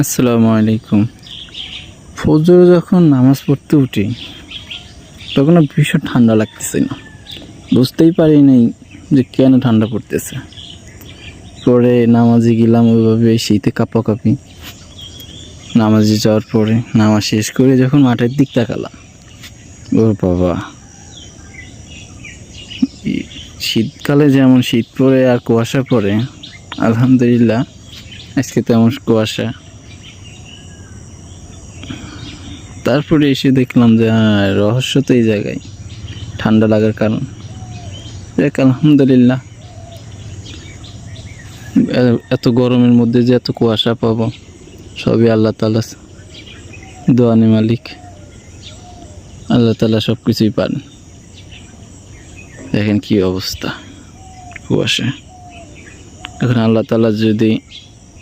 আসসালামু আলাইকুম। ফজর যখন নামাজ পড়তে উঠি তখন আর ভীষণ ঠান্ডা লাগতেছে না, বুঝতেই পারি নাই যে কেন ঠান্ডা পড়তেছে। পরে নামাজে গেলাম, ওইভাবে শীতে কাঁপাকাঁপি। নামাজে যাওয়ার পরে নামাজ শেষ করে যখন মাঠের দিক তাকালাম, ওর বাবা, শীতকালে যেমন শীত পড়ে আর কুয়াশা পড়ে, আলহামদুলিল্লাহ আজকে তেমন কুয়াশা। তারপরে এসে দেখলাম যে রহস্য তো এই জায়গায়, ঠান্ডা লাগার কারণ। দেখ আলহামদুলিল্লাহ, এত গরমের মধ্যে যে এত কুয়াশা পাবো সবই আল্লাহ তাআলা দোয়ানি মালিক। আল্লাহ তাআলা সব কিছুই পারেন। দেখেন কি অবস্থা কুয়াশা। এখন আল্লাহ তাআলা যদি